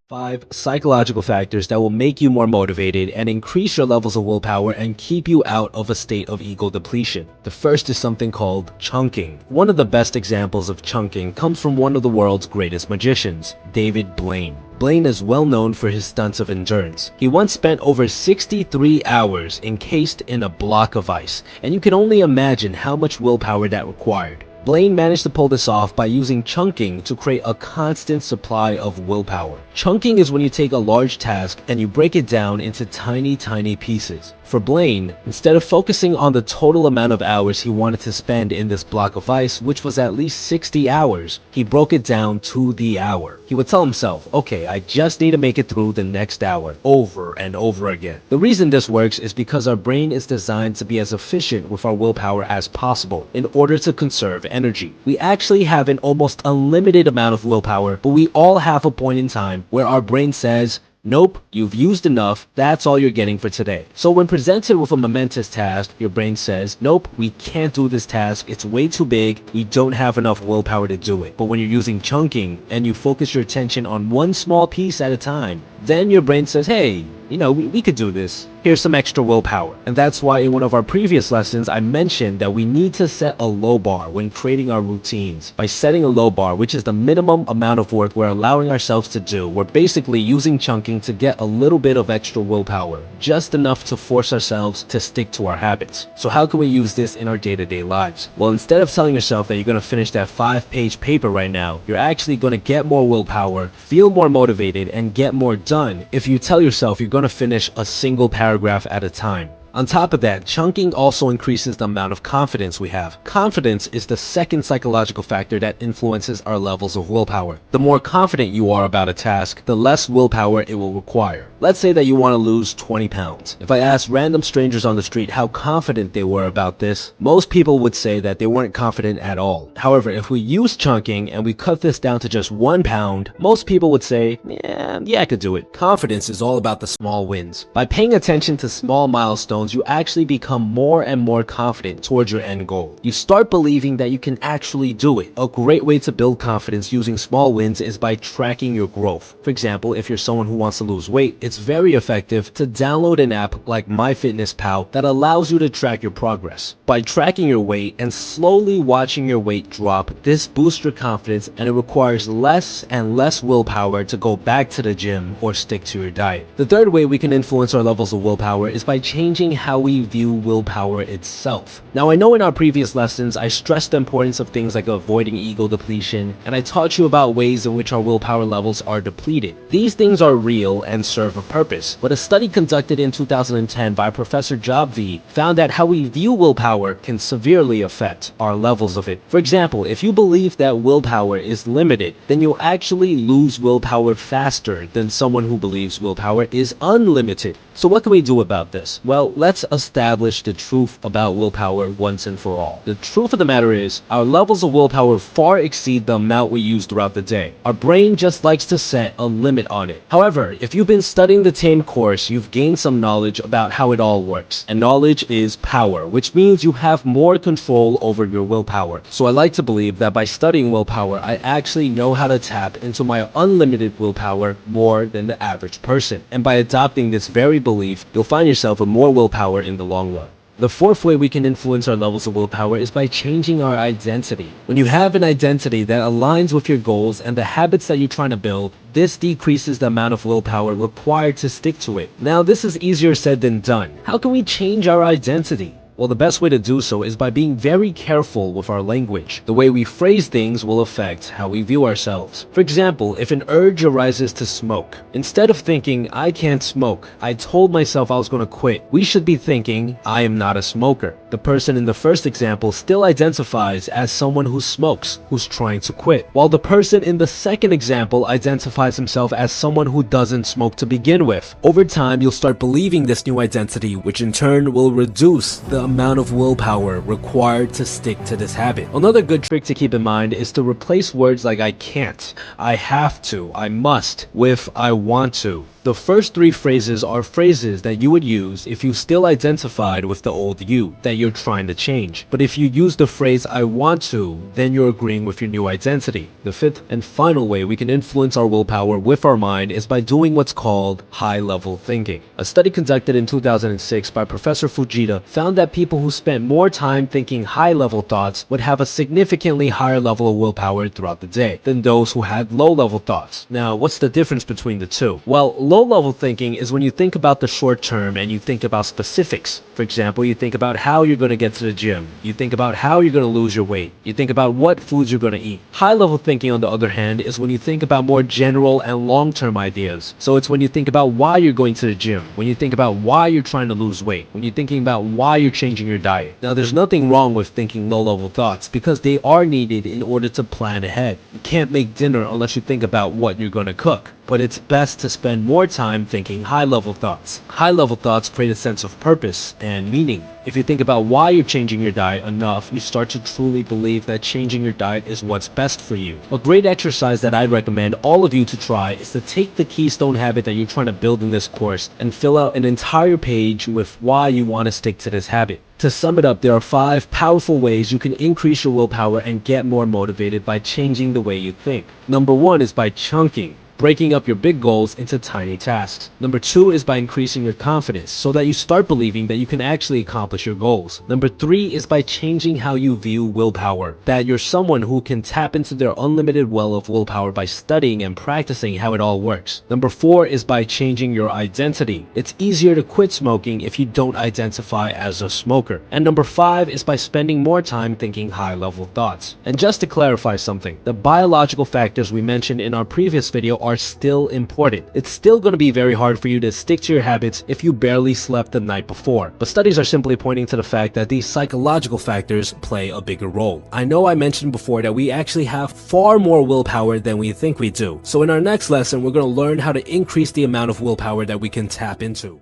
5 psychological factors that will make you more motivated and increase your levels of willpower and keep you out of a state of ego depletion. The first is something called chunking. One of the best examples of chunking comes from one of the world's greatest magicians, David Blaine. Blaine is well known for his stunts of endurance. He once spent over 63 hours encased in a block of ice, and you can only imagine how much willpower that required. Blaine managed to pull this off by using chunking to create a constant supply of willpower. Chunking is when you take a large task and you break it down into tiny pieces. For Blaine, instead of focusing on the total amount of hours he wanted to spend in this block of ice, which was at least 60 hours, he broke it down to the hour. He would tell himself, okay, I just need to make it through the next hour, over and over again. The reason this works is because our brain is designed to be as efficient with our willpower as possible in order to conserve energy. We actually have an almost unlimited amount of willpower, but we all have a point in time where our brain says, nope, you've used enough, that's all you're getting for today. So when presented with a momentous task, your brain says, nope, we can't do this task, it's way too big, we don't have enough willpower to do it. But when you're using chunking and you focus your attention on one small piece at a time, then your brain says, hey, we could do this. Here's some extra willpower. And that's why in one of our previous lessons, I mentioned that we need to set a low bar when creating our routines. By setting a low bar, which is the minimum amount of work we're allowing ourselves to do, we're basically using chunking to get a little bit of extra willpower, just enough to force ourselves to stick to our habits. So how can we use this in our day-to-day lives? Well, instead of telling yourself that you're going to finish that 5-page paper right now, you're actually going to get more willpower, feel more motivated, and get more done if you tell yourself you're going to finish a single paragraph at a time. On top of that, chunking also increases the amount of confidence we have. Confidence is the second psychological factor that influences our levels of willpower. The more confident you are about a task, the less willpower it will require. Let's say that you want to lose 20 pounds. If I asked random strangers on the street how confident they were about this, most people would say that they weren't confident at all. However, if we use chunking and we cut this down to just 1 pound, most people would say, yeah, I could do it. Confidence is all about the small wins. By paying attention to small milestones, you actually become more and more confident towards your end goal. You start believing that you can actually do it. A great way to build confidence using small wins is by tracking your growth. For example, if you're someone who wants to lose weight, it's very effective to download an app like MyFitnessPal that allows you to track your progress. By tracking your weight and slowly watching your weight drop, this boosts your confidence and it requires less and less willpower to go back to the gym or stick to your diet. The third way we can influence our levels of willpower is by changing how we view willpower itself. Now, I know in our previous lessons I stressed the importance of things like avoiding ego depletion, and I taught you about ways in which our willpower levels are depleted. These things are real and serve a purpose, but a study conducted in 2010 by Professor Jobvi found that how we view willpower can severely affect our levels of it. For example, if you believe that willpower is limited, then you'll actually lose willpower faster than someone who believes willpower is unlimited. So what can we do about this? Well, let's establish the truth about willpower once and for all. The truth of the matter is, our levels of willpower far exceed the amount we use throughout the day. Our brain just likes to set a limit on it. However, if you've been studying the TAME course, you've gained some knowledge about how it all works. And knowledge is power, which means you have more control over your willpower. So I like to believe that by studying willpower, I actually know how to tap into my unlimited willpower more than the average person. And by adopting this very belief, you'll find yourself with more willpower in the long run. The fourth way we can influence our levels of willpower is by changing our identity. When you have an identity that aligns with your goals and the habits that you're trying to build, this decreases the amount of willpower required to stick to it. Now, this is easier said than done. How can we change our identity? Well, the best way to do so is by being very careful with our language. The way we phrase things will affect how we view ourselves. For example, if an urge arises to smoke, instead of thinking, I can't smoke, I told myself I was going to quit, we should be thinking, I am not a smoker. The person in the first example still identifies as someone who smokes, who's trying to quit, while the person in the second example identifies himself as someone who doesn't smoke to begin with. Over time, you'll start believing this new identity, which in turn will reduce the amount of willpower required to stick to this habit. Another good trick to keep in mind is to replace words like I can't, I have to, I must with I want to. The first three phrases are phrases that you would use if you still identified with the old you that you're trying to change. But if you use the phrase I want to, then you're agreeing with your new identity. The fifth and final way we can influence our willpower with our mind is by doing what's called high-level thinking. A study conducted in 2006 by Professor Fujita found that people who spent more time thinking high-level thoughts would have a significantly higher level of willpower throughout the day than those who had low-level thoughts. Now, what's the difference between the two? Well, low-level thinking is when you think about the short term and you think about specifics. For example, you think about how you're going to get to the gym. You think about how you're going to lose your weight. You think about what foods you're going to eat. High-level thinking, on the other hand, is when you think about more general and long-term ideas. So it's when you think about why you're going to the gym, when you think about why you're trying to lose weight, when you're thinking about why you're changing your diet. Now, there's nothing wrong with thinking low-level thoughts because they are needed in order to plan ahead. You can't make dinner unless you think about what you're going to cook. But it's best to spend more time thinking high-level thoughts. High-level thoughts create a sense of purpose and meaning. If you think about why you're changing your diet enough, you start to truly believe that changing your diet is what's best for you. A great exercise that I'd recommend all of you to try is to take the keystone habit that you're trying to build in this course and fill out an entire page with why you want to stick to this habit. To sum it up, there are 5 powerful ways you can increase your willpower and get more motivated by changing the way you think. Number 1 is by chunking. Breaking up your big goals into tiny tasks. Number 2 is by increasing your confidence so that you start believing that you can actually accomplish your goals. Number 3 is by changing how you view willpower, that you're someone who can tap into their unlimited well of willpower by studying and practicing how it all works. Number 4 is by changing your identity. It's easier to quit smoking if you don't identify as a smoker. And number 5 is by spending more time thinking high-level thoughts. And just to clarify something, the biological factors we mentioned in our previous video are still important. It's still going to be very hard for you to stick to your habits if you barely slept the night before. But studies are simply pointing to the fact that these psychological factors play a bigger role. I know I mentioned before that we actually have far more willpower than we think we do. So in our next lesson, we're going to learn how to increase the amount of willpower that we can tap into.